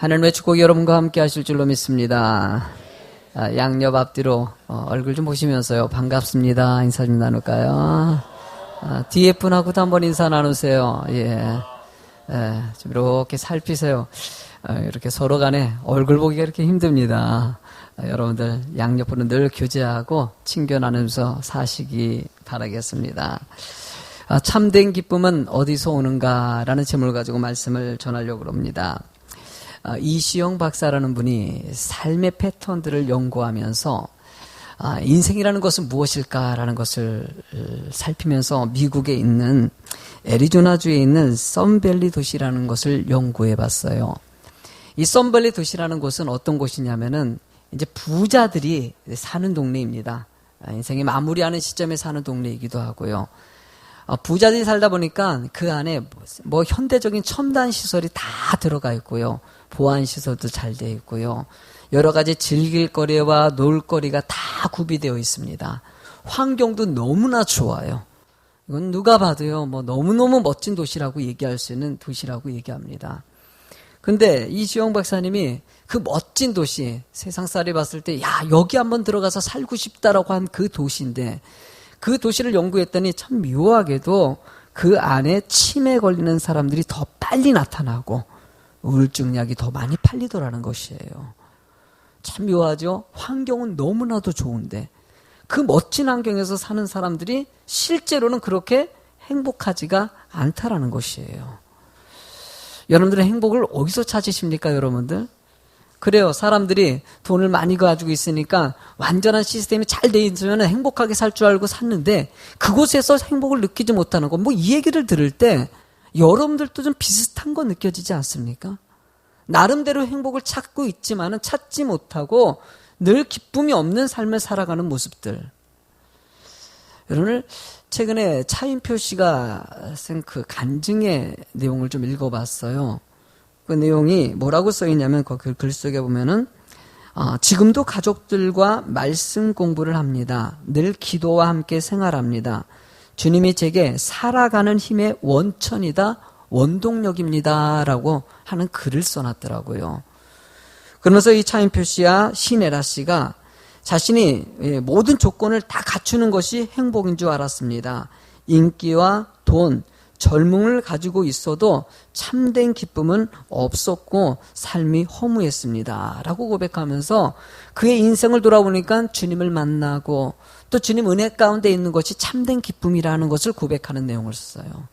하나님의 축복이 여러분과 함께 하실 줄로 믿습니다. 양옆 앞뒤로 얼굴 좀 보시면서요. 반갑습니다. 인사 좀 나눌까요? 뒤에 분하고도 한번 인사 나누세요. 좀 이렇게 살피세요. 이렇게 서로 간에 얼굴 보기가 이렇게 힘듭니다. 여러분들 양옆 분은 늘 교제하고 친교 나누면서 사시기 바라겠습니다. 참된 기쁨은 어디서 오는가라는 제목을 가지고 말씀을 전하려고 합니다. 이시영 박사라는 분이 삶의 패턴들을 연구하면서 인생이라는 것은 무엇일까라는 것을 살피면서 미국에 있는 애리조나주에 있는 썬밸리 도시라는 것을 연구해 봤어요. 이 썬밸리 도시라는 곳은 어떤 곳이냐면은 이제 부자들이 사는 동네입니다. 인생이 마무리하는 시점에 사는 동네이기도 하고요. 부자들이 살다 보니까 그 안에 뭐 현대적인 첨단 시설이 다 들어가 있고요. 보안 시설도 잘 되어 있고요. 여러 가지 즐길 거리와 놀 거리가 다 구비되어 있습니다. 환경도 너무나 좋아요. 이건 누가 봐도요, 뭐 너무너무 멋진 도시라고 얘기할 수 있는 도시라고 얘기합니다. 근데 이시영 박사님이 그 멋진 도시, 세상살이 봤을 때, 여기 한번 들어가서 살고 싶다라고 한 그 도시인데, 그 도시를 연구했더니 참 묘하게도 그 안에 치매 걸리는 사람들이 더 빨리 나타나고 우울증 약이 더 많이 팔리더라는 것이에요. 참 묘하죠? 환경은 너무나도 좋은데 그 멋진 환경에서 사는 사람들이 실제로는 그렇게 행복하지가 않다라는 것이에요. 여러분들의 행복을 어디서 찾으십니까, 여러분들? 그래요. 사람들이 돈을 많이 가지고 있으니까 완전한 시스템이 잘 돼 있으면 행복하게 살 줄 알고 샀는데 그곳에서 행복을 느끼지 못하는 거. 뭐 이 얘기를 들을 때 여러분들도 좀 비슷한 거 느껴지지 않습니까? 나름대로 행복을 찾고 있지만은 찾지 못하고 늘 기쁨이 없는 삶을 살아가는 모습들. 여러분, 최근에 차인표 씨가 쓴 그 간증의 내용을 좀 읽어봤어요. 그 내용이 뭐라고 써있냐면 그 글 속에 보면은 지금도 가족들과 말씀 공부를 합니다. 늘 기도와 함께 생활합니다. 주님이 제게 살아가는 힘의 원천이다, 원동력입니다 라고 하는 글을 써놨더라고요. 그러면서 이 차인표 씨와 신혜라 씨가 자신이 모든 조건을 다 갖추는 것이 행복인 줄 알았습니다. 인기와 돈, 젊음을 가지고 있어도 참된 기쁨은 없었고 삶이 허무했습니다 라고 고백하면서 그의 인생을 돌아보니까 주님을 만나고 또 주님 은혜 가운데 있는 것이 참된 기쁨이라는 것을 고백하는 내용을 썼어요.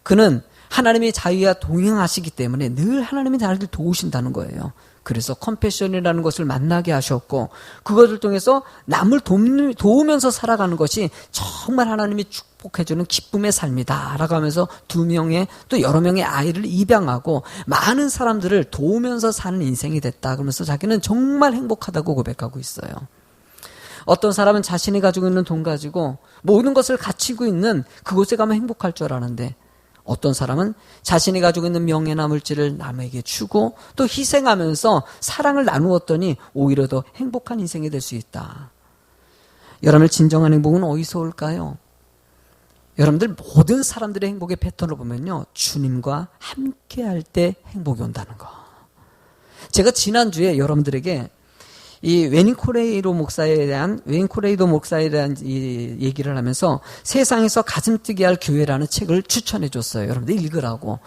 그는 하나님의 자유와 동행하시기 때문에 늘 하나님이 나를 도우신다는 거예요. 그래서 컴패션이라는 것을 만나게 하셨고 그것을 통해서 남을 도우면서 살아가는 것이 정말 하나님이 축복해주는 기쁨의 삶이다 라고 하면서 2명의 또 여러 명의 아이를 입양하고 많은 사람들을 도우면서 사는 인생이 됐다 그러면서 자기는 정말 행복하다고 고백하고 있어요. 어떤 사람은 자신이 가지고 있는 돈 가지고 모든 것을 갖추고 있는 그곳에 가면 행복할 줄 알았는데 어떤 사람은 자신이 가지고 있는 명예나 물질을 남에게 주고 또 희생하면서 사랑을 나누었더니 오히려 더 행복한 인생이 될 수 있다. 여러분들 진정한 행복은 어디서 올까요? 여러분들 모든 사람들의 행복의 패턴을 보면요. 주님과 함께 할 때 행복이 온다는 거. 제가 지난주에 여러분들에게 이 웨닝코레이도 목사에 대한 이 얘기를 하면서 세상에서 가슴 뛰게 할 교회라는 책을 추천해 줬어요. 여러분들 읽으라고.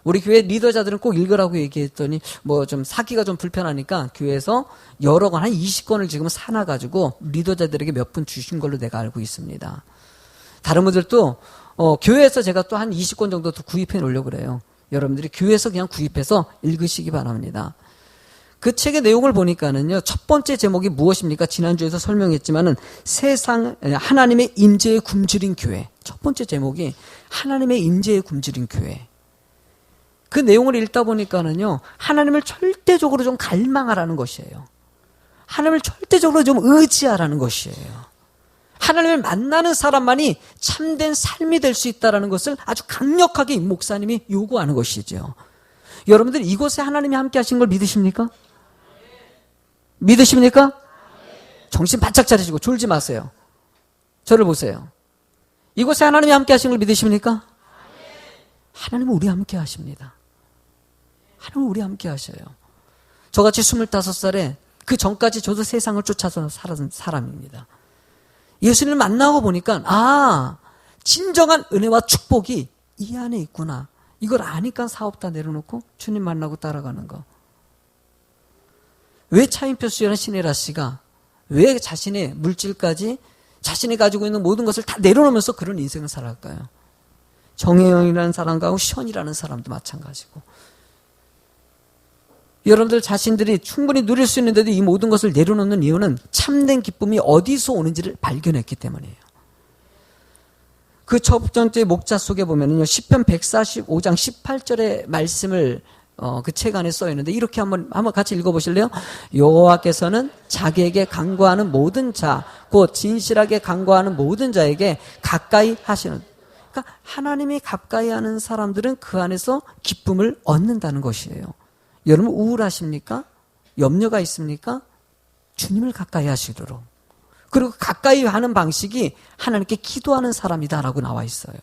우리 교회 리더자들은 꼭 읽으라고 얘기했더니 뭐 좀 사기가 좀 불편하니까 교회에서 여러 권 한 20권을 지금 사놔가지고 리더자들에게 몇 분 주신 걸로 내가 알고 있습니다. 다른 분들도 교회에서 제가 또 한 20권 정도 더 구입해 놓으려고 그래요. 여러분들이 교회에서 그냥 구입해서 읽으시기 바랍니다. 그 책의 내용을 보니까는요, 첫 번째 제목이 무엇입니까? 지난주에도 설명했지만은 하나님의 임재에 굶주린 교회. 첫 번째 제목이 하나님의 임재에 굶주린 교회. 그 내용을 읽다 보니까는요, 하나님을 절대적으로 좀 갈망하라는 것이에요. 하나님을 절대적으로 좀 의지하라는 것이에요. 하나님을 만나는 사람만이 참된 삶이 될 수 있다는 것을 아주 강력하게 임 목사님이 요구하는 것이죠. 여러분들 이곳에 하나님이 함께 하신 걸 믿으십니까? 믿으십니까? 정신 바짝 차리시고 졸지 마세요. 저를 보세요. 이곳에 하나님이 함께 하신 걸 믿으십니까? 하나님은 우리 함께 하십니다. 하나님은 우리 함께 하셔요. 저같이 25살에 그 전까지 저도 세상을 쫓아서 살았던 사람입니다. 예수님을 만나고 보니까 진정한 은혜와 축복이 이 안에 있구나. 이걸 아니까 사업 다 내려놓고 주님 만나고 따라가는 거. 왜 차인표 씨나 신혜라 씨가 왜 자신의 물질까지 자신이 가지고 있는 모든 것을 다 내려놓으면서 그런 인생을 살아갈까요? 정혜영이라는 사람과 시원이라는 사람도 마찬가지고. 여러분들 자신들이 충분히 누릴 수 있는데도 이 모든 것을 내려놓는 이유는 참된 기쁨이 어디서 오는지를 발견했기 때문이에요. 그 첫 번째 목자 속에 보면은요, 시편 145장 18절의 말씀을 그 책 안에 써 있는데 이렇게 한번 같이 읽어보실래요? 여호와께서는 자기에게 간구하는 모든 자, 곧 진실하게 간구하는 모든 자에게 가까이 하시는. 그러니까 하나님이 가까이 하는 사람들은 그 안에서 기쁨을 얻는다는 것이에요. 여러분 우울하십니까? 염려가 있습니까? 주님을 가까이 하시도록. 그리고 가까이 하는 방식이 하나님께 기도하는 사람이다라고 나와 있어요.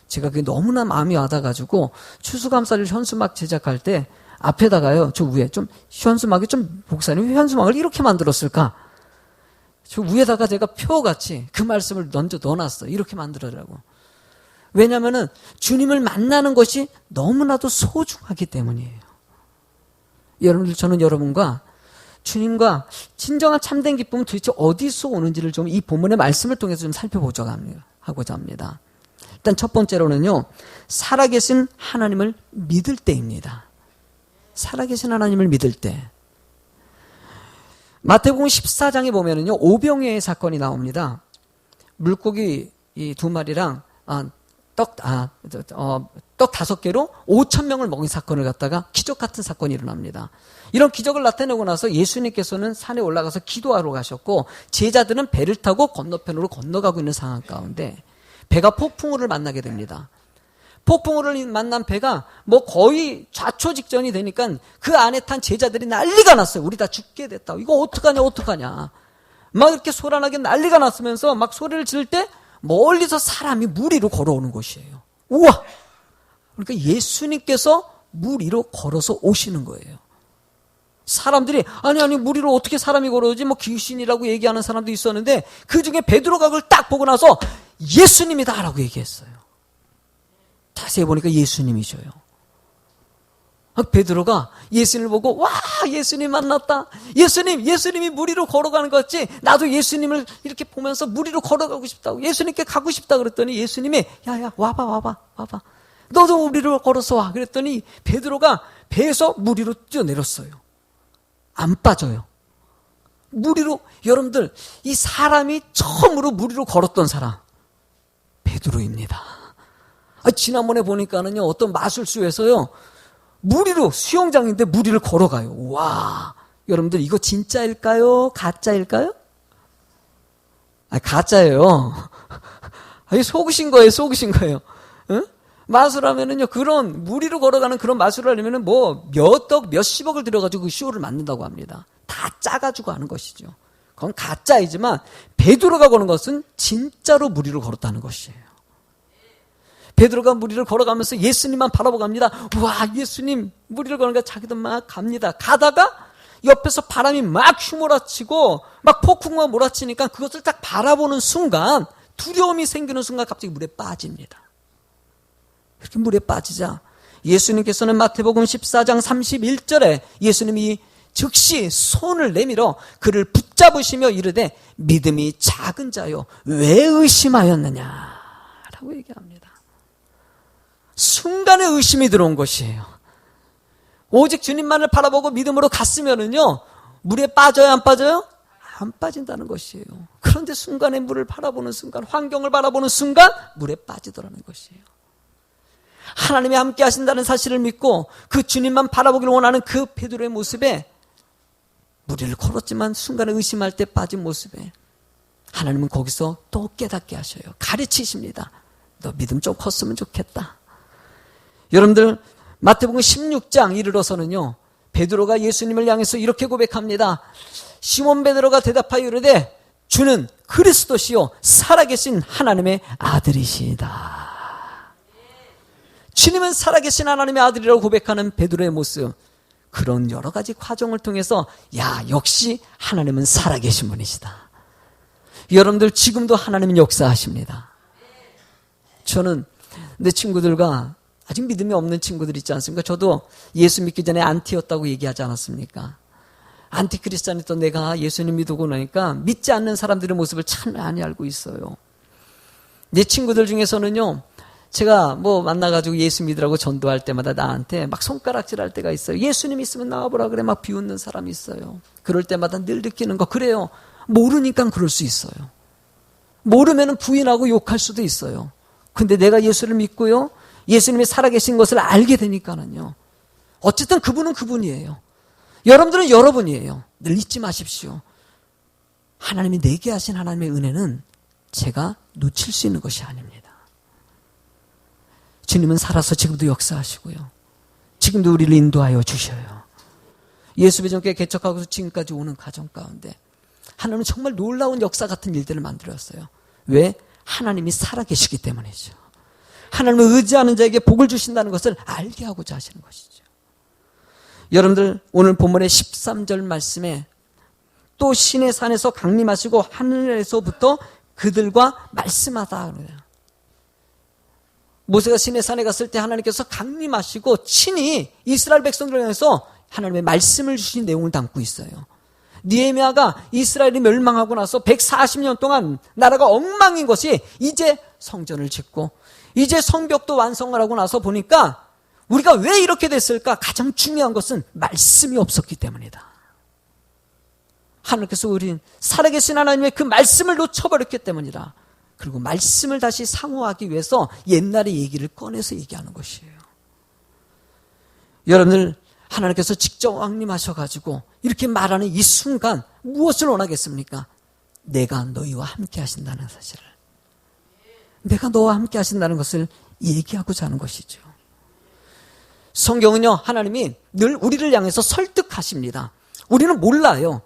제가 그게 너무나 마음이 와닿아가지고 추수감사절 현수막 제작할 때 앞에다가요, 저 위에 좀 현수막이 좀 목사님 왜 현수막을 이렇게 만들었을까? 저 위에다가 제가 표같이 그 말씀을 넣어놨어요. 이렇게 만들어라고. 왜냐하면은 주님을 만나는 것이 너무나도 소중하기 때문이에요. 여러분들, 저는 여러분과 주님과 진정한 참된 기쁨은 도대체 어디서 오는지를 좀 이 본문의 말씀을 통해서 좀 살펴보자 하고자 합니다. 일단 첫 번째로는요, 살아계신 하나님을 믿을 때입니다. 살아계신 하나님을 믿을 때. 마태복음 14장에 보면은요, 오병이어의 사건이 나옵니다. 물고기 이 2마리랑 떡 5개로 5,000명을 먹인 사건을 갖다가 기적 같은 사건이 일어납니다. 이런 기적을 나타내고 나서 예수님께서는 산에 올라가서 기도하러 가셨고 제자들은 배를 타고 건너편으로 건너가고 있는 상황 가운데 배가 폭풍우를 만나게 됩니다. 폭풍우를 만난 배가 뭐 거의 좌초 직전이 되니까 그 안에 탄 제자들이 난리가 났어요. 우리 다 죽게 됐다. 이거 어떡하냐. 막 이렇게 소란하게 난리가 났으면서 막 소리를 지를 때 멀리서 사람이 물 위로 걸어오는 것이에요. 우와! 그러니까 예수님께서 물 위로 걸어서 오시는 거예요. 사람들이 아니 물 위로 어떻게 사람이 걸어오지? 뭐 귀신이라고 얘기하는 사람도 있었는데 그 중에 베드로가 그걸 딱 보고 나서 예수님이다 라고 얘기했어요. 자세히 보니까 예수님이셔요. 베드로가 예수님을 보고 와, 예수님 만났다. 예수님이 물 위로 걸어가는 것 같지? 나도 예수님을 이렇게 보면서 물 위로 걸어가고 싶다고. 예수님께 가고 싶다 그랬더니 예수님이 야 와봐. 너도 물 위로 걸어서 와. 그랬더니 베드로가 배에서 물 위로 뛰어내렸어요. 안 빠져요. 물 위로. 여러분들, 이 사람이 처음으로 물 위로 걸었던 사람 베드로입니다. 지난번에 보니까는요, 어떤 마술쇼에서요, 물 위로, 수영장인데 물 위를 걸어가요. 와, 여러분들 이거 진짜일까요? 가짜일까요? 가짜예요. 속으신 거예요. 응? 마술하면은요, 그런 물 위로 걸어가는 그런 마술을 하려면은 뭐 몇십억을 들여가지고 그 쇼를 만든다고 합니다. 다 짜가지고 하는 것이죠. 그건 가짜이지만 베드로가 거는 것은 진짜로 물 위로 걸었다는 것이에요. 베드로가 물 위를 걸어가면서 예수님만 바라보고 갑니다. 와, 예수님 물 위를 걸으니까 자기도 막 갑니다. 가다가 옆에서 바람이 막 휘몰아치고 막 폭풍우가 몰아치니까 그것을 딱 바라보는 순간, 두려움이 생기는 순간 갑자기 물에 빠집니다. 이렇게 물에 빠지자 예수님께서는 마태복음 14장 31절에 예수님이 즉시 손을 내밀어 그를 붙잡으시며 이르되 믿음이 작은 자요 왜 의심하였느냐 라고 얘기합니다. 순간에 의심이 들어온 것이에요. 오직 주님만을 바라보고 믿음으로 갔으면은요, 물에 빠져요, 안 빠져요? 안 빠진다는 것이에요. 그런데 순간에 물을 바라보는 순간, 환경을 바라보는 순간 물에 빠지더라는 것이에요. 하나님이 함께 하신다는 사실을 믿고 그 주님만 바라보기를 원하는 그 베드로의 모습에, 물 위를 걸었지만 순간에 의심할 때 빠진 모습에 하나님은 거기서 또 깨닫게 하셔요. 가르치십니다. 너 믿음 좀 컸으면 좋겠다. 여러분들, 마태복음 16장 이르러서는요, 베드로가 예수님을 향해서 이렇게 고백합니다. 시몬 베드로가 대답하여 이르되 주는 그리스도시요 살아계신 하나님의 아들이시다. 주님은 살아계신 하나님의 아들이라고 고백하는 베드로의 모습, 그런 여러 가지 과정을 통해서 야, 역시 하나님은 살아계신 분이시다. 여러분들 지금도 하나님은 역사하십니다. 저는 내 친구들과 아직 믿음이 없는 친구들 있지 않습니까? 저도 예수 믿기 전에 안티였다고 얘기하지 않았습니까? 안티크리스찬이었던 내가 예수님 믿고 나니까 믿지 않는 사람들의 모습을 참 많이 알고 있어요. 내 친구들 중에서는요, 제가 뭐 만나가지고 예수 믿으라고 전도할 때마다 나한테 막 손가락질할 때가 있어요. 예수님 있으면 나와보라 그래 막 비웃는 사람이 있어요. 그럴 때마다 늘 느끼는 거, 그래요. 모르니까 그럴 수 있어요. 모르면 부인하고 욕할 수도 있어요. 근데 내가 예수를 믿고요, 예수님이 살아계신 것을 알게 되니까는요, 어쨌든 그분은 그분이에요. 여러분들은 여러분이에요. 늘 잊지 마십시오. 하나님이 내게 하신 하나님의 은혜는 제가 놓칠 수 있는 것이 아닙니다. 주님은 살아서 지금도 역사하시고요, 지금도 우리를 인도하여 주셔요. 예수배정교회 개척하고서 지금까지 오는 과정 가운데 하나님은 정말 놀라운 역사 같은 일들을 만들었어요. 왜? 하나님이 살아계시기 때문이죠. 하나님을 의지하는 자에게 복을 주신다는 것을 알게 하고자 하시는 것이죠. 여러분들 오늘 본문의 13절 말씀에 또 시내 산에서 강림하시고 하늘에서부터 그들과 말씀하다 그래요. 모세가 시내 산에 갔을 때 하나님께서 강림하시고 친히 이스라엘 백성들을 향해서 하나님의 말씀을 주신 내용을 담고 있어요. 느헤미야가 이스라엘이 멸망하고 나서 140년 동안 나라가 엉망인 것이 이제 성전을 짓고 이제 성벽도 완성을 하고 나서 보니까 우리가 왜 이렇게 됐을까? 가장 중요한 것은 말씀이 없었기 때문이다. 하나님께서 우린 살아계신 하나님의 그 말씀을 놓쳐버렸기 때문이다. 그리고 말씀을 다시 상호하기 위해서 옛날의 얘기를 꺼내서 얘기하는 것이에요. 여러분들 하나님께서 직접 왕림하셔가지고 이렇게 말하는 이 순간 무엇을 원하겠습니까? 내가 너희와 함께 하신다는 사실을, 내가 너와 함께 하신다는 것을 얘기하고자 하는 것이죠. 성경은요, 하나님이 늘 우리를 향해서 설득하십니다. 우리는 몰라요.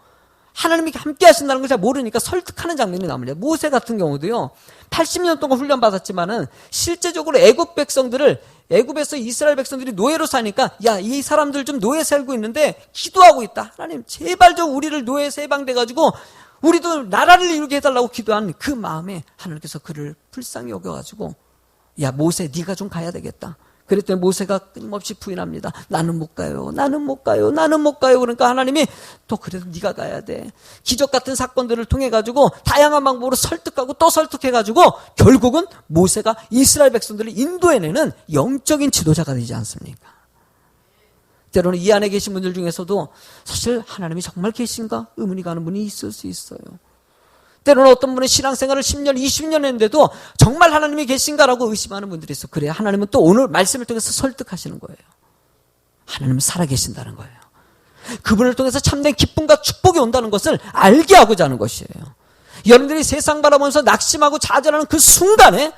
하나님이 함께 하신다는 걸 잘 모르니까 설득하는 장면이 나옵니다. 모세 같은 경우도요, 80년 동안 훈련받았지만은 실제적으로 애굽 백성들을, 애굽에서 이스라엘 백성들이 노예로 사니까 야, 이 사람들 좀 노예 살고 있는데 기도하고 있다. 하나님 제발 좀 우리를 노예에서 해방돼가지고 우리도 나라를 이루게 해달라고 기도한 그 마음에 하나님께서 그를 불쌍히 여겨가지고 야, 모세 네가 좀 가야 되겠다. 그랬더니 모세가 끊임없이 부인합니다. 나는 못 가요. 나는 못 가요. 나는 못 가요. 그러니까 하나님이 또 그래도 네가 가야 돼. 기적 같은 사건들을 통해 가지고 다양한 방법으로 설득하고 또 설득해 가지고 결국은 모세가 이스라엘 백성들을 인도해내는 영적인 지도자가 되지 않습니까? 때로는 이 안에 계신 분들 중에서도 사실 하나님이 정말 계신가 의문이 가는 분이 있을 수 있어요. 때로는 어떤 분은 신앙생활을 10년, 20년 했는데도 정말 하나님이 계신가라고 의심하는 분들이 있어. 그래야 하나님은 또 오늘 말씀을 통해서 설득하시는 거예요. 하나님은 살아계신다는 거예요. 그분을 통해서 참된 기쁨과 축복이 온다는 것을 알게 하고자 하는 것이에요. 여러분들이 세상 바라보면서 낙심하고 좌절하는 그 순간에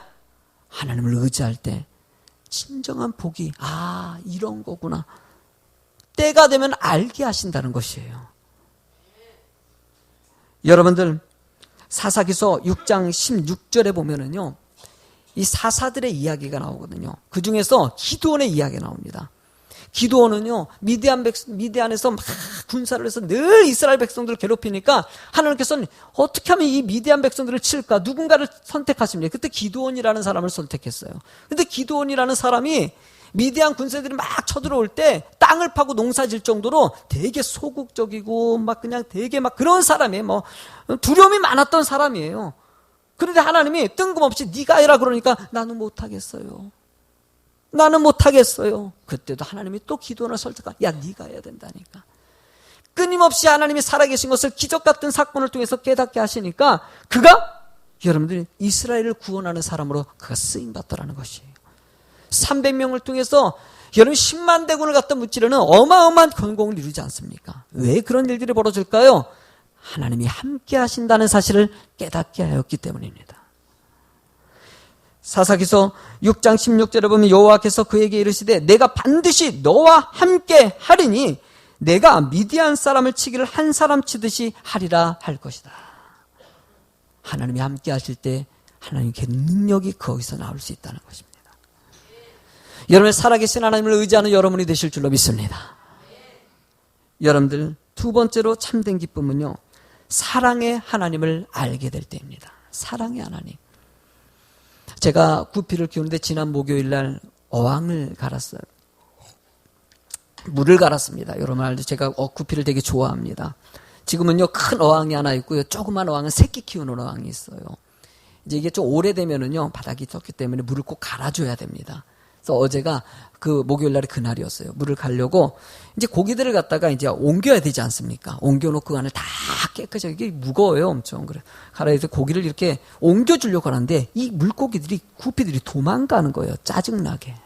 하나님을 의지할 때 진정한 복이 이런 거구나. 때가 되면 알게 하신다는 것이에요. 여러분들 사사기서 6장 16절에 보면은요, 이 사사들의 이야기가 나오거든요. 그 중에서 기드온의 이야기가 나옵니다. 기드온은요, 미디안에서 막 군사를 해서 늘 이스라엘 백성들을 괴롭히니까 하나님께서는 어떻게 하면 이 미디안 백성들을 칠까? 누군가를 선택하십니다. 그때 기드온이라는 사람을 선택했어요. 근데 기드온이라는 사람이 미디안 군사들이 막 쳐들어올 때 땅을 파고 농사 질 정도로 되게 소극적이고 막 그냥 되게 막 그런 사람이에요. 뭐 두려움이 많았던 사람이에요. 그런데 하나님이 뜬금없이 네가 해라 그러니까 나는 못하겠어요. 나는 못하겠어요. 그때도 하나님이 또 기도원을 설득하, 야 네가 해야 된다니까. 끊임없이 하나님이 살아계신 것을 기적 같은 사건을 통해서 깨닫게 하시니까 그가 여러분들이 이스라엘을 구원하는 사람으로 그가 쓰임받더라는 것이에요. 300명을 통해서 여러분 10만 대군을 갖다 무찌르는 어마어마한 건공을 이루지 않습니까? 왜 그런 일들이 벌어질까요? 하나님이 함께 하신다는 사실을 깨닫게 하였기 때문입니다. 사사기서 6장 16절에 보면 여호와께서 그에게 이르시되 내가 반드시 너와 함께 하리니 내가 미디안 사람을 치기를 한 사람 치듯이 하리라 할 것이다. 하나님이 함께 하실 때 하나님께 능력이 거기서 나올 수 있다는 것입니다. 여러분의 살아계신 하나님을 의지하는 여러분이 되실 줄로 믿습니다. 여러분들 두 번째로 참된 기쁨은요, 사랑의 하나님을 알게 될 때입니다. 사랑의 하나님. 제가 구피를 키우는데 지난 목요일 날 어항을 갈았어요. 물을 갈았습니다. 여러분 알죠? 제가 구피를 되게 좋아합니다. 지금은요, 큰 어항이 하나 있고요, 조그만 어항은 새끼 키우는 어항이 있어요. 이제 이게 좀 오래되면은요, 바닥이 썩기 때문에 물을 꼭 갈아줘야 됩니다. 그래서 어제가 그 목요일 날이 그날이었어요. 물을 가려고 이제 고기들을 갖다가 이제 옮겨야 되지 않습니까? 옮겨놓고 안을 다 깨끗이, 이게 무거워요, 엄청. 그래. 갈아서 고기를 이렇게 옮겨주려고 하는데 이 물고기들이, 구피들이 도망가는 거예요. 짜증나게.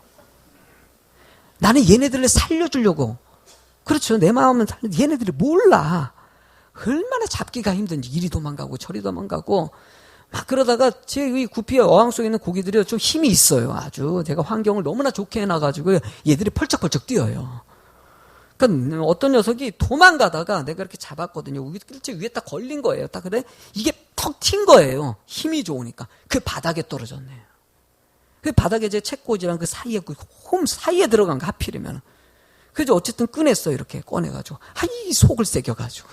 나는 얘네들을 살려주려고. 그렇죠. 내 마음은 얘네들이 몰라. 얼마나 잡기가 힘든지 이리 도망가고 저리 도망가고 막 그러다가 제 이 구피의 어항 속에 있는 고기들이 좀 힘이 있어요. 아주 제가 환경을 너무나 좋게 해놔가지고 얘들이 펄쩍펄쩍 뛰어요. 그러니까 어떤 녀석이 도망가다가 내가 이렇게 잡았거든요. 일찍 위에 딱 걸린 거예요. 딱 그래 이게 턱 튄 거예요. 힘이 좋으니까. 그 바닥에 떨어졌네요. 그 바닥에 제 책꽂이랑 그 사이에 그 홈 사이에 들어간 거 하필이면. 그래서 어쨌든 꺼냈어요. 이렇게 꺼내가지고 하이 속을 새겨가지고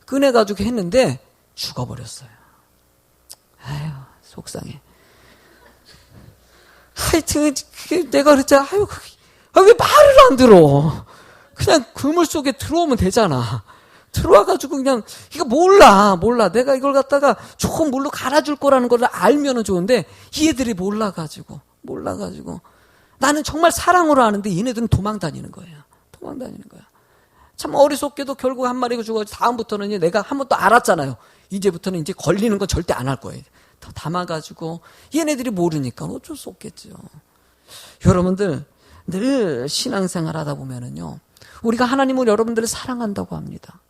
꺼내가지고 했는데 죽어버렸어요. 아유, 속상해. 하여튼, 내가 그랬잖아. 아유, 왜 말을 안 들어? 그냥 그물 속에 들어오면 되잖아. 들어와가지고 그냥, 이거 몰라. 내가 이걸 갖다가 조금 물로 갈아줄 거라는 걸 알면은 좋은데, 얘들이 몰라가지고. 나는 정말 사랑으로 하는데 얘네들은 도망 다니는 거야. 참 어리석게도 결국 한 마리가 죽어가지고 다음부터는 내가 한 번 또 알았잖아요. 이제부터는 이제 걸리는 건 절대 안 할 거예요. 더 담아가지고 얘네들이 모르니까 어쩔 수 없겠죠. 여러분들 늘 신앙생활 하다 보면은요, 우리가 하나님을 여러분들을 사랑한다고 합니다.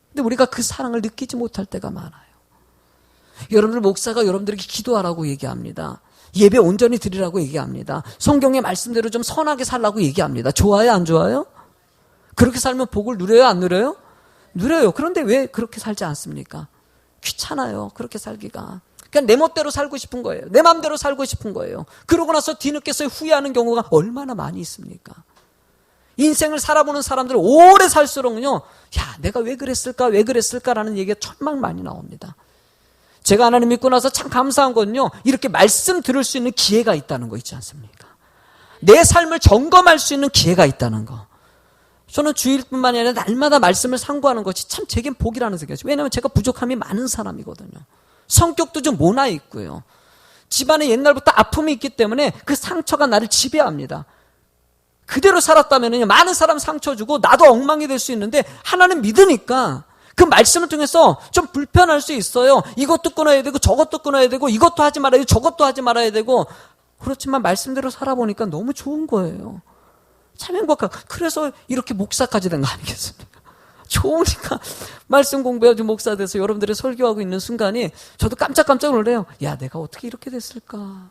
근데 우리가 그 사랑을 느끼지 못할 때가 많아요. 여러분들 목사가 여러분들에게 기도하라고 얘기합니다. 예배 온전히 드리라고 얘기합니다. 성경의 말씀대로 좀 선하게 살라고 얘기합니다. 좋아요, 안 좋아요? 그렇게 살면 복을 누려요, 안 누려요? 누려요. 그런데 왜 그렇게 살지 않습니까? 귀찮아요, 그렇게 살기가. 그냥 내 멋대로 살고 싶은 거예요. 내 마음대로 살고 싶은 거예요. 그러고 나서 뒤늦게서 후회하는 경우가 얼마나 많이 있습니까? 인생을 살아보는 사람들 오래 살수록요, 야, 내가 왜 그랬을까라는 얘기가 천만 많이 나옵니다. 제가 하나님 믿고 나서 참 감사한 건요, 이렇게 말씀 들을 수 있는 기회가 있다는 거 있지 않습니까? 내 삶을 점검할 수 있는 기회가 있다는 거. 저는 주일뿐만이 아니라 날마다 말씀을 상고하는 것이 참 제겐 복이라는 생각이죠. 왜냐하면 제가 부족함이 많은 사람이거든요. 성격도 좀 모나 있고요. 집안에 옛날부터 아픔이 있기 때문에 그 상처가 나를 지배합니다. 그대로 살았다면요, 많은 사람 상처 주고 나도 엉망이 될 수 있는데, 하나는 믿으니까 그 말씀을 통해서 좀 불편할 수 있어요. 이것도 끊어야 되고 저것도 끊어야 되고 이것도 하지 말아야 되고 저것도 하지 말아야 되고. 그렇지만 말씀대로 살아보니까 너무 좋은 거예요. 참 행복하고. 그래서 이렇게 목사까지 된 거 아니겠습니까? 좋으니까 말씀 공부해가지고 목사 돼서 여러분들이 설교하고 있는 순간이 저도 깜짝깜짝 놀래요. 야, 내가 어떻게 이렇게 됐을까?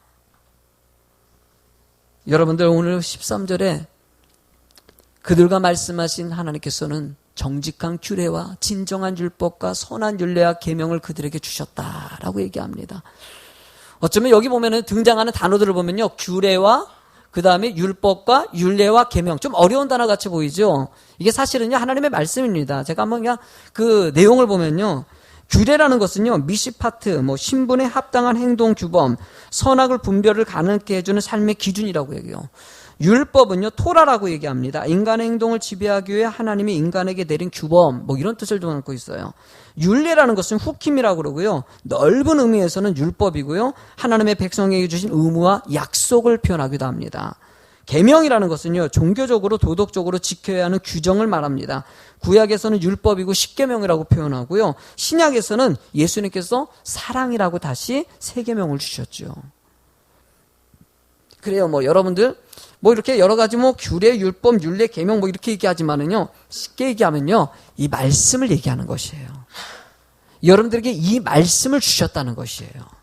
여러분들 오늘 13절에 그들과 말씀하신 하나님께서는 정직한 규례와 진정한 율법과 선한 율례와 계명을 그들에게 주셨다라고 얘기합니다. 어쩌면 여기 보면은 등장하는 단어들을 보면요, 규례와 그 다음에 율법과 율례와 계명, 좀 어려운 단어 같이 보이죠? 이게 사실은요, 하나님의 말씀입니다. 제가 한번 그냥 그 내용을 보면요, 규례라는 것은요, 미시파트, 신분에 합당한 행동 규범, 선악을 분별을 가능케 해주는 삶의 기준이라고 얘기해요. 율법은요, 토라라고 얘기합니다. 인간의 행동을 지배하기 위해 하나님이 인간에게 내린 규범, 이런 뜻을 담고 있어요. 율례라는 것은 후킴이라고 그러고요, 넓은 의미에서는 율법이고요, 하나님의 백성에게 주신 의무와 약속을 표현하기도 합니다. 계명이라는 것은요, 종교적으로 도덕적으로 지켜야 하는 규정을 말합니다. 구약에서는 율법이고 십계명이라고 표현하고요, 신약에서는 예수님께서 사랑이라고 다시 세 계명을 주셨죠. 그래요, 여러분들 이렇게 여러 가지 규례, 율법, 율례, 계명 이렇게 얘기하지만은요, 쉽게 얘기하면요, 이 말씀을 얘기하는 것이에요. 여러분들에게 이 말씀을 주셨다는 것이에요.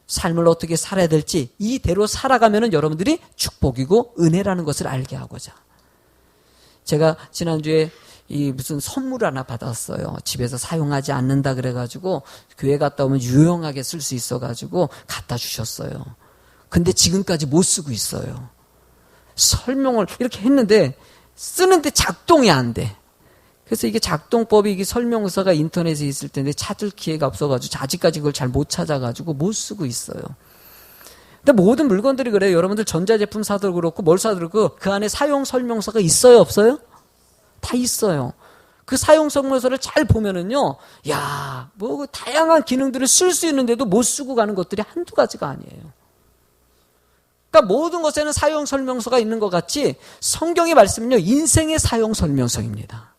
삶을 어떻게 살아야 될지 이대로 살아가면은 여러분들이 축복이고 은혜라는 것을 알게 하고자. 제가 지난주에 무슨 선물 하나 받았어요. 집에서 사용하지 않는다 그래가지고 교회 갔다 오면 유용하게 쓸 수 있어가지고 갖다 주셨어요. 근데 지금까지 못 쓰고 있어요. 설명을 이렇게 했는데 쓰는데 작동이 안 돼. 그래서 이게 작동법이 이게 설명서가 인터넷에 있을 텐데 찾을 기회가 없어가지고 아직까지 그걸 잘 못 찾아가지고 못 쓰고 있어요. 근데 모든 물건들이 그래요. 여러분들 전자제품 사도 그렇고 뭘 사도 그렇고 그 안에 사용 설명서가 있어요, 없어요? 다 있어요. 그 사용 설명서를 잘 보면은요, 야, 뭐 다양한 기능들을 쓸 수 있는데도 못 쓰고 가는 것들이 한두 가지가 아니에요. 그러니까 모든 것에는 사용 설명서가 있는 것 같이 성경의 말씀은요, 인생의 사용 설명서입니다.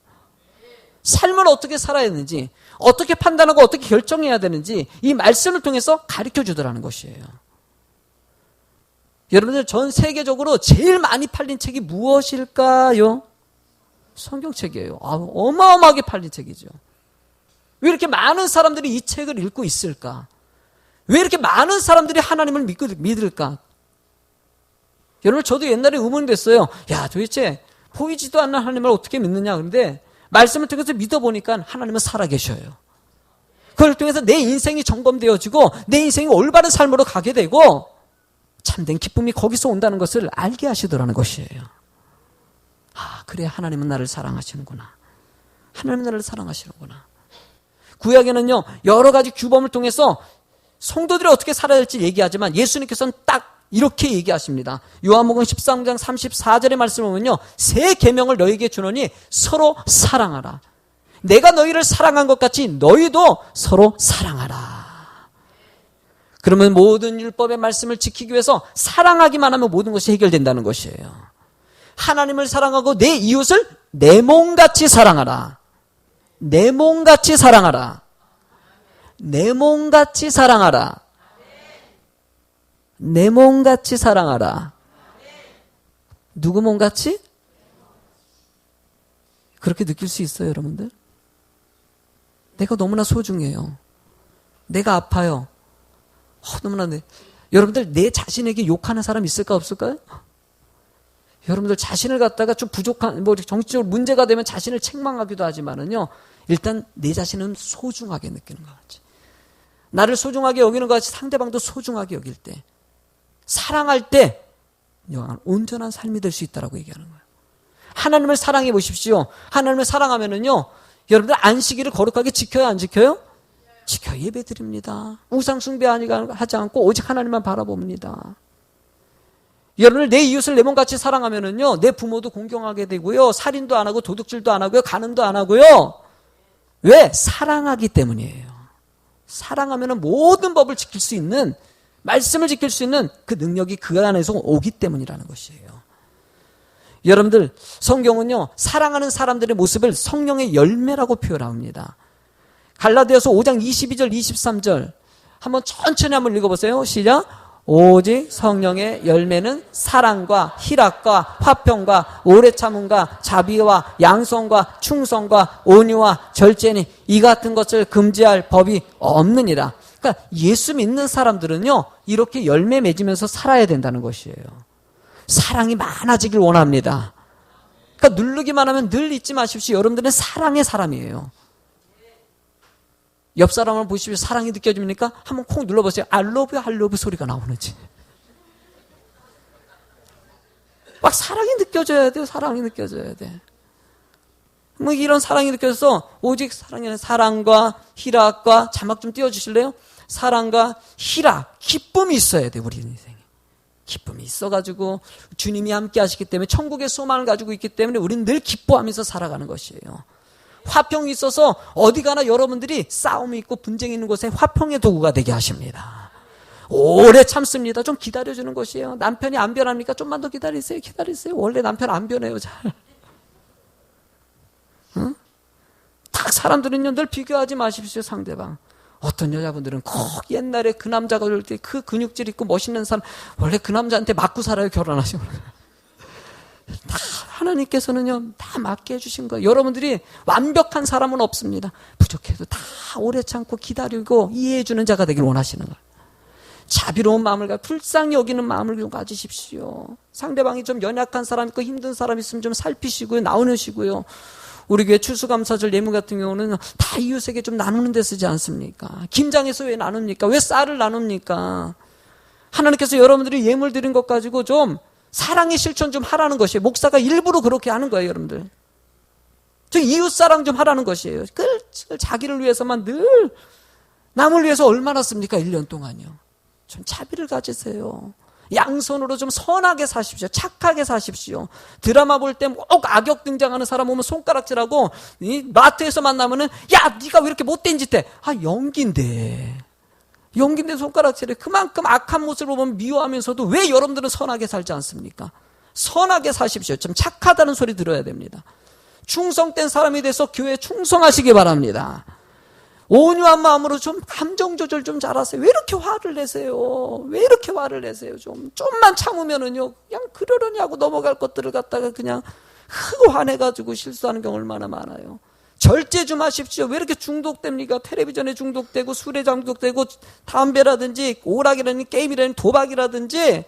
삶을 어떻게 살아야 되는지, 어떻게 판단하고 어떻게 결정해야 되는지 이 말씀을 통해서 가르쳐 주더라는 것이에요. 여러분들 전 세계적으로 제일 많이 팔린 책이 무엇일까요? 성경책이에요. 어마어마하게 팔린 책이죠. 왜 이렇게 많은 사람들이 이 책을 읽고 있을까? 왜 이렇게 많은 사람들이 하나님을 믿을까? 여러분 저도 옛날에 의문이 됐어요. 야, 도대체 보이지도 않는 하나님을 어떻게 믿느냐. 그런데 말씀을 통해서 믿어보니까 하나님은 살아계셔요. 그걸 통해서 내 인생이 점검되어지고 내 인생이 올바른 삶으로 가게 되고 참된 기쁨이 거기서 온다는 것을 알게 하시더라는 것이에요. 아, 그래, 하나님은 나를 사랑하시는구나. 하나님은 나를 사랑하시는구나. 구약에는요, 여러 가지 규범을 통해서 성도들이 어떻게 살아야 할지 얘기하지만 예수님께서는 딱 이렇게 얘기하십니다. 요한복음 13장 34절의 말씀을 보면요, 새 계명을 너희에게 주노니 서로 사랑하라. 내가 너희를 사랑한 것 같이 너희도 서로 사랑하라. 그러면 모든 율법의 말씀을 지키기 위해서 사랑하기만 하면 모든 것이 해결된다는 것이에요. 하나님을 사랑하고 내 이웃을 내 몸같이 사랑하라. 내 몸같이 사랑하라. 내 몸같이 사랑하라. 내 몸같이 사랑하라. 누구 몸같이? 그렇게 느낄 수 있어요, 여러분들? 내가 너무나 소중해요. 내가 아파요. 너무나 여러분들 내 자신에게 욕하는 사람 있을까 없을까요? 여러분들 자신을 갖다가 좀 부족한, 정치적으로 문제가 되면 자신을 책망하기도 하지만은요, 일단 내 자신은 소중하게 느끼는 것 같지. 나를 소중하게 여기는 것 같이 상대방도 소중하게 여길 때, 사랑할 때, 온전한 삶이 될 수 있다라고 얘기하는 거예요. 하나님을 사랑해 보십시오. 하나님을 사랑하면은요, 여러분들 안식일을 거룩하게 지켜요, 안 지켜요? 지켜 예배 드립니다. 우상 숭배하지 않고 오직 하나님만 바라봅니다. 여러분들 내 이웃을 내 몸같이 사랑하면은요, 내 부모도 공경하게 되고요, 살인도 안 하고 도둑질도 안 하고요, 간음도 안 하고요. 왜? 사랑하기 때문이에요. 사랑하면은 모든 법을 지킬 수 있는, 말씀을 지킬 수 있는 그 능력이 그 안에서 오기 때문이라는 것이에요. 여러분들 성경은요, 사랑하는 사람들의 모습을 성령의 열매라고 표현합니다. 갈라디아서 5장 22절 23절 한번 천천히 한번 읽어보세요. 시작. 오직 성령의 열매는 사랑과 희락과 화평과 오래 참음과 자비와 양성과 충성과 온유와 절제니 이 같은 것을 금지할 법이 없느니라. 그러니까 예수 믿는 사람들은요, 이렇게 열매 맺으면서 살아야 된다는 것이에요. 사랑이 많아지길 원합니다. 그러니까 누르기만 하면 늘 잊지 마십시오. 여러분들은 사랑의 사람이에요. 옆 사람을 보시면 사랑이 느껴집니까? 한번 콩 눌러보세요. I love you, I love you 소리가 나오는지. 막 사랑이 느껴져야 돼요. 사랑이 느껴져야 돼. 뭐 이런 사랑이 느껴져서 오직 사랑에는 사랑과 희락과, 자막 좀 띄워주실래요? 사랑과 희락, 기쁨이 있어야 돼, 우리 인생에. 기쁨이 있어가지고 주님이 함께 하시기 때문에, 천국의 소망을 가지고 있기 때문에 우리는 늘 기뻐하면서 살아가는 것이에요. 화평이 있어서 어디 가나 여러분들이 싸움이 있고 분쟁이 있는 곳에 화평의 도구가 되게 하십니다. 오래 참습니다. 좀 기다려주는 것이에요. 남편이 안 변합니까? 좀만 더 기다리세요. 기다리세요. 원래 남편 안 변해요, 잘. 응? 딱 사람들은요, 늘 비교하지 마십시오, 상대방. 어떤 여자분들은 꼭 옛날에 그 남자가 올 때 그 근육질 있고 멋있는 사람, 원래 그 남자한테 맞고 살아요, 결혼하시면. 다 하나님께서는요, 다 맞게 해주신 거예요. 여러분들이 완벽한 사람은 없습니다. 부족해도 다 오래 참고 기다리고 이해해주는 자가 되길 원하시는 거예요. 자비로운 마음을 불쌍히 여기는 마음을 좀 가지십시오. 상대방이 좀 연약한 사람 있고 힘든 사람 있으면 좀 살피시고요, 나누시고요. 우리 교회 추수감사절 예물 같은 경우는 다 이웃에게 좀 나누는 데 쓰지 않습니까? 김장에서 왜 나눕니까? 왜 쌀을 나눕니까? 하나님께서 여러분들이 예물 드린 것 가지고 좀 사랑의 실천 좀 하라는 것이에요. 목사가 일부러 그렇게 하는 거예요, 여러분들. 저 이웃사랑 좀 하라는 것이에요. 자기를 위해서만 늘 남을 위해서 얼마나 씁니까? 1년 동안요. 좀 자비를 가지세요. 양손으로 좀 선하게 사십시오. 착하게 사십시오. 드라마 볼 때 꼭 악역 등장하는 사람 오면 손가락질하고, 마트에서 만나면은 야 네가 왜 이렇게 못된 짓 해? 연기인데 손가락질해. 그만큼 악한 모습을 보면 미워하면서도 왜 여러분들은 선하게 살지 않습니까? 선하게 사십시오. 좀 착하다는 소리 들어야 됩니다. 충성된 사람이 돼서 교회에 충성하시기 바랍니다. 온유한 마음으로 좀 감정 조절 좀 잘하세요. 왜 이렇게 화를 내세요? 왜 이렇게 화를 내세요? 좀만 참으면은요, 그냥 그러려니 하고 넘어갈 것들을 갖다가 그냥 화내가지고 실수하는 경우 얼마나 많아요. 절제 좀 하십시오. 왜 이렇게 중독됩니까? 텔레비전에 중독되고, 술에 중독되고, 담배라든지, 오락이라든지, 게임이라든지, 도박이라든지,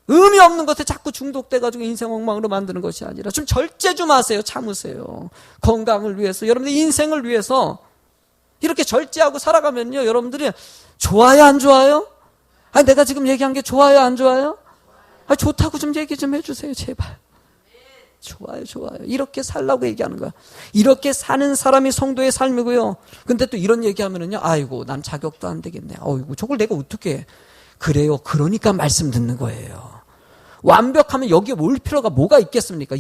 의미 없는 것에 자꾸 중독돼가지고 인생 엉망으로 만드는 것이 아니라 좀 절제 좀 하세요. 참으세요. 건강을 위해서, 여러분들 인생을 위해서 이렇게 절제하고 살아가면요, 여러분들이 좋아요, 안 좋아요? 내가 지금 얘기한 게 좋아요, 안 좋아요? 좋다고 좀 얘기 좀 해주세요, 제발. 좋아요. 이렇게 살라고 얘기하는 거야. 이렇게 사는 사람이 성도의 삶이고요. 근데 또 이런 얘기하면은요, 아이고, 난 자격도 안 되겠네. 아이고, 저걸 내가 어떻게 해. 그래요. 그러니까 말씀 듣는 거예요. 완벽하면 여기에 올 필요가 뭐가 있겠습니까?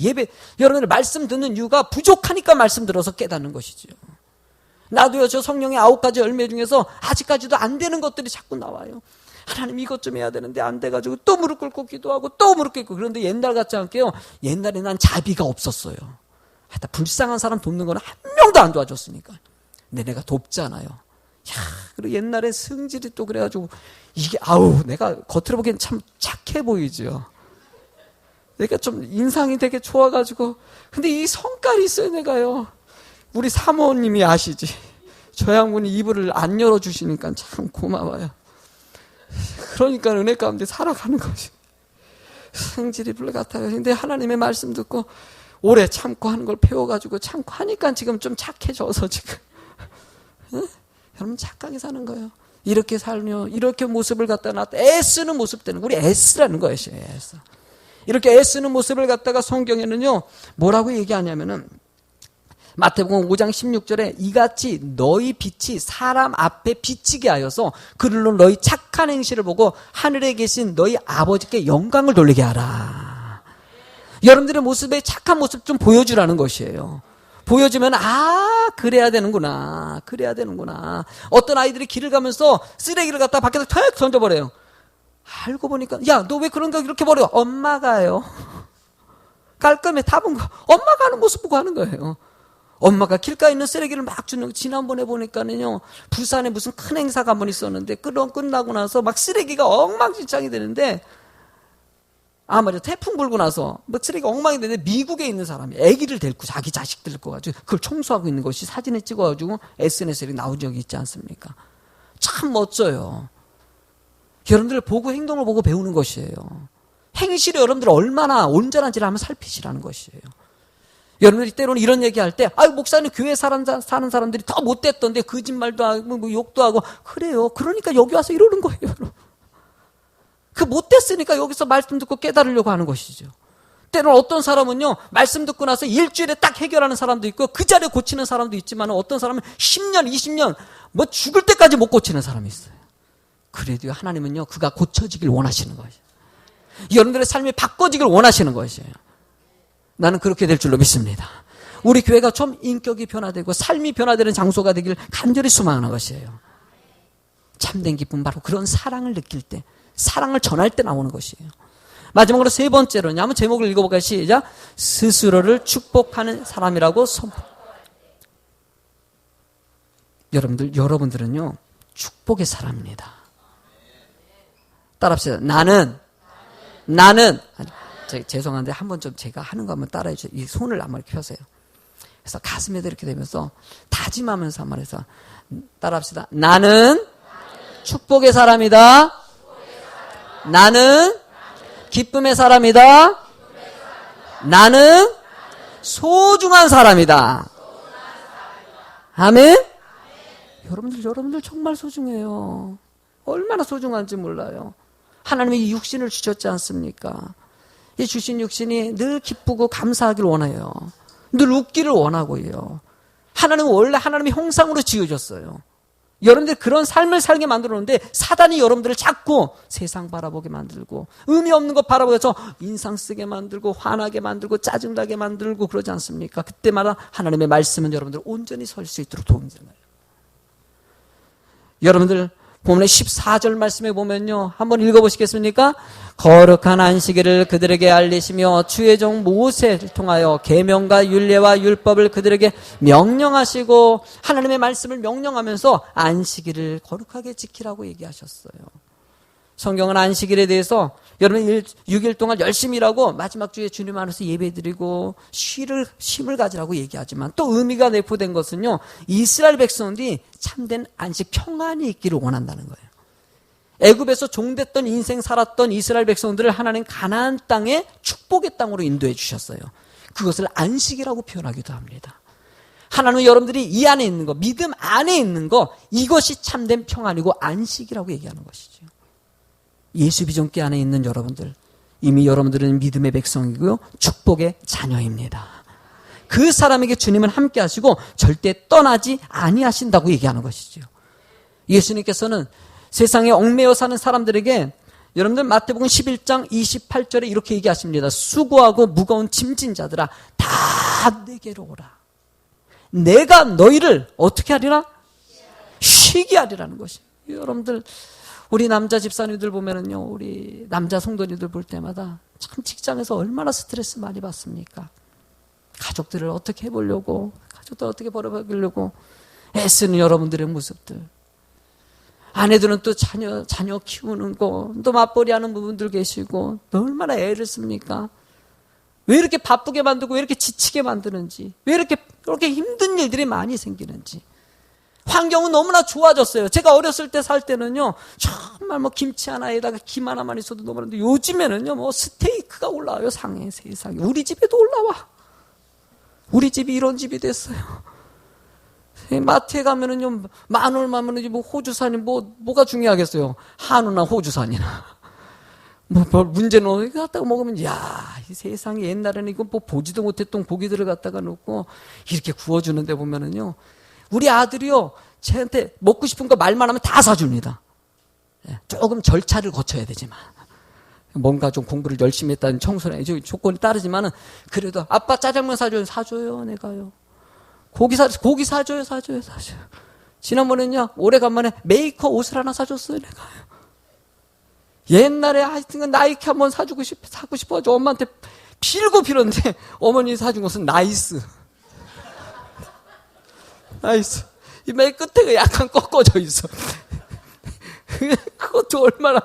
여러분들 말씀 듣는 이유가 부족하니까 말씀 들어서 깨닫는 것이죠. 나도요, 저 성령의 9가지 열매 중에서 아직까지도 안 되는 것들이 자꾸 나와요. 하나님 이것 좀 해야 되는데 안 돼가지고 또 무릎 꿇고 기도하고 또 무릎 꿇고. 그런데 옛날 같지 않게요, 옛날에 난 자비가 없었어요. 하여튼 불쌍한 사람 돕는 건 한 명도 안 도와줬으니까. 근데 내가 돕잖아요. 그리고 옛날에 성질이 또 그래가지고 이게 내가 겉으로 보기엔 참 착해 보이죠. 내가 좀 인상이 되게 좋아가지고, 근데 이 성깔이 있어요. 내가요, 우리 사모님이 아시지, 저 양분이 이불을 안 열어주시니까 참 고마워요. 그러니까 은혜 가운데 살아가는 것이 성질이 불 같아요. 근데 하나님의 말씀 듣고 오래 참고 하는 걸 배워가지고 참고 하니까 지금 좀 착해져서 지금 여러분 착하게 사는 거예요. 이렇게 살며 이렇게 모습을 갖다 놨다 애쓰는 모습 되는, 우리 애쓰라는 거예요. 애써. 이렇게 애쓰는 모습을 갖다가 성경에는요, 뭐라고 얘기하냐면은 마태복음 5장 16절에 이같이 너희 빛이 사람 앞에 비치게 하여서 그들로 너희 착한 행실을 보고 하늘에 계신 너희 아버지께 영광을 돌리게 하라. 여러분들의 모습에 착한 모습 좀 보여주라는 것이에요. 보여주면 그래야 되는구나. 어떤 아이들이 길을 가면서 쓰레기를 갖다 밖에서 탁 던져버려요. 알고 보니까 야, 너 왜 그런 거 이렇게 버려? 엄마가요. 깔끔해 답은 거. 엄마가 하는 모습 보고 하는 거예요. 엄마가 길가에 있는 쓰레기를 막 주는 거. 지난번에 보니까는요, 부산에 무슨 큰 행사가 한 번 있었는데 끝나고 나서 막 쓰레기가 엉망진창이 되는데, 맞아, 태풍 불고 나서 막 쓰레기가 엉망이 되는데 미국에 있는 사람이 아기를 데리고 자기 자식들 데리고 가지고 그걸 청소하고 있는 것이 사진에 찍어가지고 SNS에 나온 적이 있지 않습니까? 참 멋져요. 여러분들 보고 행동을 보고 배우는 것이에요. 행실이 여러분들 얼마나 온전한지를 한번 살피시라는 것이에요. 여러분들이 때로는 이런 얘기할 때, 목사님 교회 사는 사람들이 더 못됐던데 거짓말도 하고 뭐 욕도 하고. 그래요. 그러니까 여기 와서 이러는 거예요. 그 못됐으니까 여기서 말씀 듣고 깨달으려고 하는 것이죠. 때로는 어떤 사람은요, 말씀 듣고 나서 일주일에 딱 해결하는 사람도 있고 그 자리에 고치는 사람도 있지만, 어떤 사람은 10년, 20년 뭐 죽을 때까지 못 고치는 사람이 있어요. 그래도 하나님은요, 그가 고쳐지길 원하시는 것이에요. 여러분들의 삶이 바꿔지길 원하시는 것이에요. 나는 그렇게 될 줄로 믿습니다. 우리 교회가 좀 인격이 변화되고 삶이 변화되는 장소가 되길 간절히 소망하는 것이에요. 참된 기쁨, 바로 그런 사랑을 느낄 때, 사랑을 전할 때 나오는 것이에요. 마지막으로 세 번째로는, 한번 제목을 읽어볼까요? 시작. 스스로를 축복하는 사람이라고 선포. 여러분들은요, 축복의 사람입니다. 따라합시다. 나는 죄송한데 한번 좀 제가 하는 거 한번 따라해 주세요. 이 손을 한번 펴세요. 그래서 가슴에도 이렇게 되면서 다짐하면서 한번 해서 따라합시다. 나는 축복의 사람이다. 나는 기쁨의 사람이다. 나는 소중한 사람이다. 아멘? 여러분들 정말 소중해요. 얼마나 소중한지 몰라요. 하나님이 이 육신을 주셨지 않습니까? 이 주신 육신이 늘 기쁘고 감사하길 원해요. 늘 웃기를 원하고요. 하나님은 원래 하나님의 형상으로 지어졌어요. 여러분들 그런 삶을 살게 만들었는데 사단이 여러분들을 자꾸 세상 바라보게 만들고 의미 없는 것 바라보면서 인상 쓰게 만들고 화나게 만들고 짜증나게 만들고 그러지 않습니까? 그때마다 하나님의 말씀은 여러분들 온전히 설 수 있도록 도움이 되는 거예요. 여러분들 본문의 14절 말씀에 보면요. 한번 읽어보시겠습니까? 거룩한 안식일을 그들에게 알리시며 주의 종 모세를 통하여 계명과 율례와 율법을 그들에게 명령하시고 하나님의 말씀을 명령하면서 안식일을 거룩하게 지키라고 얘기하셨어요. 성경은 안식일에 대해서 여러분 6일 동안 열심히 일하고 마지막 주에 주님 안에서 예배드리고 쉼을 가지라고 얘기하지만 또 의미가 내포된 것은요. 이스라엘 백성들이 참된 안식 평안이 있기를 원한다는 거예요. 애굽에서 종됐던 인생 살았던 이스라엘 백성들을 하나님 가나안 땅에 축복의 땅으로 인도해 주셨어요. 그것을 안식이라고 표현하기도 합니다. 하나님은 여러분들이 이 안에 있는 거, 믿음 안에 있는 거, 이것이 참된 평안이고 안식이라고 얘기하는 것이죠. 예수 비전기 안에 있는 여러분들, 이미 여러분들은 믿음의 백성이고요, 축복의 자녀입니다. 그 사람에게 주님은 함께 하시고 절대 떠나지 아니하신다고 얘기하는 것이죠. 예수님께서는 세상에 얽매여 사는 사람들에게 여러분들 마태복음 11장 28절에 이렇게 얘기하십니다. 수고하고 무거운 짐진 자들아 다 내게로 오라. 내가 너희를 어떻게 하리라? 쉬게 하리라는 것이에요. 여러분들 우리 남자 집사님들 보면은요, 우리 남자 성도님들 볼 때마다 참 직장에서 얼마나 스트레스 많이 받습니까? 가족들을 어떻게 해보려고, 가족들 어떻게 벌어보려고 애쓰는 여러분들의 모습들. 아내들은 또 자녀 키우는 거, 또 맞벌이 하는 부분들 계시고, 또 얼마나 애를 씁니까? 왜 이렇게 바쁘게 만들고, 왜 이렇게 지치게 만드는지, 왜 이렇게 힘든 일들이 많이 생기는지. 환경은 너무나 좋아졌어요. 제가 어렸을 때 살 때는요, 정말 김치 하나에다가 김 하나만 있어도 너무나는데 요즘에는요, 스테이크가 올라와요, 상해, 세상에. 우리 집에도 올라와. 우리 집이 이런 집이 됐어요. 마트에 가면은요, 만 얼마면은 호주산이 뭐가 중요하겠어요? 한우나 호주산이나. 문제는 갖다가 먹으면, 이 세상에 옛날에는 이거 보지도 못했던 고기들을 갖다가 놓고 이렇게 구워주는데 보면은요, 우리 아들이요, 쟤한테 먹고 싶은 거 말만 하면 다 사줍니다. 조금 절차를 거쳐야 되지만. 뭔가 좀 공부를 열심히 했다는 청소년의 조건이 따르지만은, 그래도 아빠 짜장면 사줘요, 내가요. 고기 사줘요. 지난번에는요, 오래간만에 메이커 옷을 하나 사줬어요, 내가요. 옛날에 하여튼 나이키 한번 사고 싶어가지고 엄마한테 빌었는데, 어머니 사준 것은 나이스. 이 맨 끝에가 약간 꺾어져 있어. 그것도 얼마나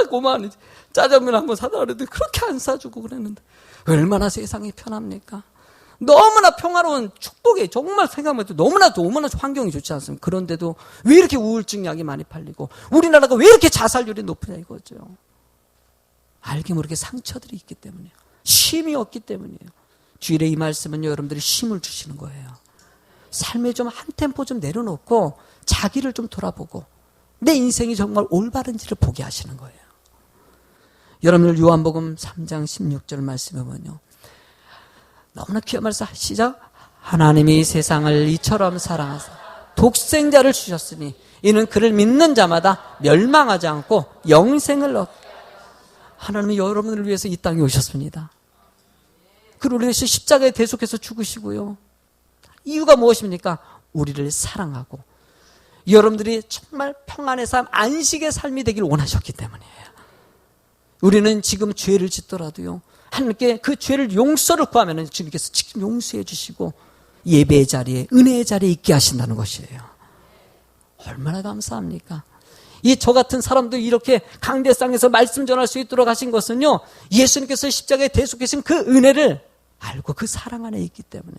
고마운지. 짜장면 한번 사달라 그랬는데 그렇게 안 사주고 그랬는데 얼마나 세상이 편합니까? 너무나 평화로운 축복이 정말 생각해도 너무나 환경이 좋지 않습니까? 그런데도 왜 이렇게 우울증 약이 많이 팔리고 우리나라가 왜 이렇게 자살률이 높으냐 이거죠. 알게 모르게 상처들이 있기 때문이에요. 쉼이 없기 때문이에요. 주일에 이 말씀은 여러분들이 쉼을 주시는 거예요. 삶에 좀 한 템포 좀 내려놓고 자기를 좀 돌아보고 내 인생이 정말 올바른지를 보게 하시는 거예요. 여러분들 요한복음 3장 16절 말씀해 보면요, 너무나 귀한 말씀. 시작. 하나님이 세상을 이처럼 사랑하사 독생자를 주셨으니 이는 그를 믿는 자마다 멸망하지 않고 영생을 얻게. 하나님이 여러분을 위해서 이 땅에 오셨습니다. 그를 위해서 십자가에 대속해서 죽으시고요. 이유가 무엇입니까? 우리를 사랑하고 여러분들이 정말 평안의 삶, 안식의 삶이 되길 원하셨기 때문이에요. 우리는 지금 죄를 짓더라도요, 하나님께 그 죄를 용서를 구하면 주님께서 직접 용서해 주시고 예배의 자리에, 은혜의 자리에 있게 하신다는 것이에요. 얼마나 감사합니까? 저 같은 사람도 이렇게 강대상에서 말씀 전할 수 있도록 하신 것은요, 예수님께서 십자가에 대속하신 그 은혜를 알고 그 사랑 안에 있기 때문에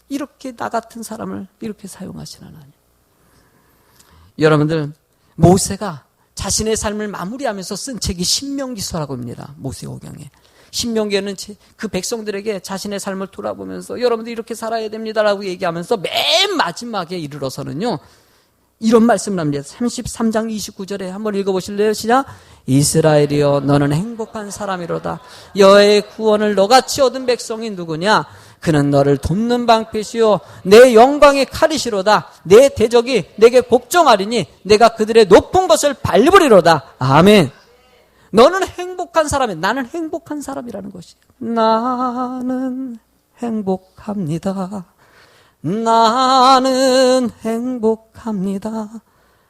이렇게 나 같은 사람을 이렇게 사용하시는 하나님. 여러분들, 모세가 자신의 삶을 마무리하면서 쓴 책이 신명기서라고 합니다. 모세오경에. 신명기에는 그 백성들에게 자신의 삶을 돌아보면서 여러분들 이렇게 살아야 됩니다라고 얘기하면서 맨 마지막에 이르러서는요, 이런 말씀을 합니다. 33장 29절에 한번 읽어보실래요? 시작. 이스라엘이여 너는 행복한 사람이로다. 여호와의 구원을 너같이 얻은 백성이 누구냐? 그는 너를 돕는 방패시요 내 영광의 칼이시로다. 내 대적이 내게 복종하리니 내가 그들의 높은 것을 밟으리로다. 아멘. 너는 행복한 사람이야. 나는 행복한 사람이라는 것이에요. 나는 행복합니다. 나는 행복합니다.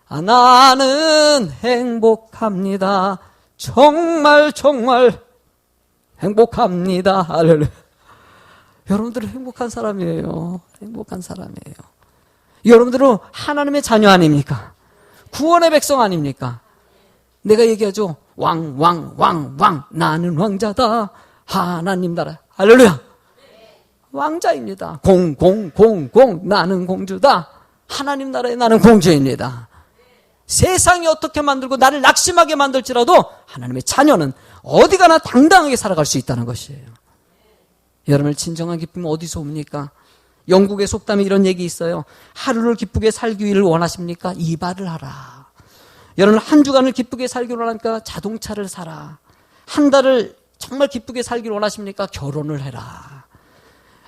나는 행복합니다. 정말 정말 행복합니다. 할렐루야. 여러분들은 행복한 사람이에요. 행복한 사람이에요. 여러분들은 하나님의 자녀 아닙니까? 구원의 백성 아닙니까? 내가 얘기하죠. 왕 나는 왕자다. 하나님 나라. 할렐루야. 왕자입니다. 공 나는 공주다. 하나님 나라에 나는 공주입니다. 세상이 어떻게 만들고 나를 낙심하게 만들지라도 하나님의 자녀는 어디 가나 당당하게 살아갈 수 있다는 것이에요. 여러분의 진정한 기쁨은 어디서 옵니까? 영국의 속담에 이런 얘기 있어요. 하루를 기쁘게 살기를 원하십니까? 이발을 하라. 여러분 한 주간을 기쁘게 살기를 원하니까 자동차를 사라. 한 달을 정말 기쁘게 살기를 원하십니까? 결혼을 해라.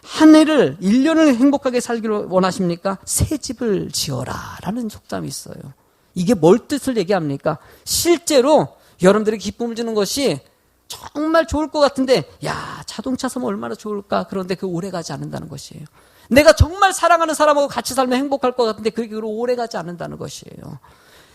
한 해를 1년을 행복하게 살기를 원하십니까? 새 집을 지어라 라는 속담이 있어요. 이게 뭘 뜻을 얘기합니까? 실제로 여러분들이 기쁨을 주는 것이 정말 좋을 것 같은데 야 자동차 사면 얼마나 좋을까? 그런데 그 오래가지 않는다는 것이에요. 내가 정말 사랑하는 사람하고 같이 살면 행복할 것 같은데 그게 오래가지 않는다는 것이에요.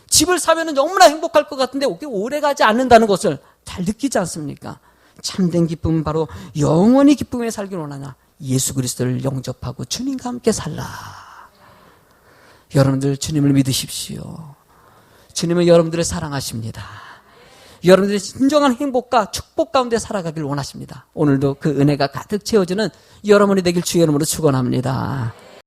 집을 사면 너무나 행복할 것 같은데 그게 오래가지 않는다는 것을 잘 느끼지 않습니까? 참된 기쁨은 바로 영원히 기쁨에 살기를 원하냐? 예수 그리스도를 영접하고 주님과 함께 살라. 여러분들 주님을 믿으십시오. 주님은 여러분들을 사랑하십니다. 여러분들의 진정한 행복과 축복 가운데 살아가길 원하십니다. 오늘도 그 은혜가 가득 채워지는 여러분이 되길 주의 이름으로 축원합니다.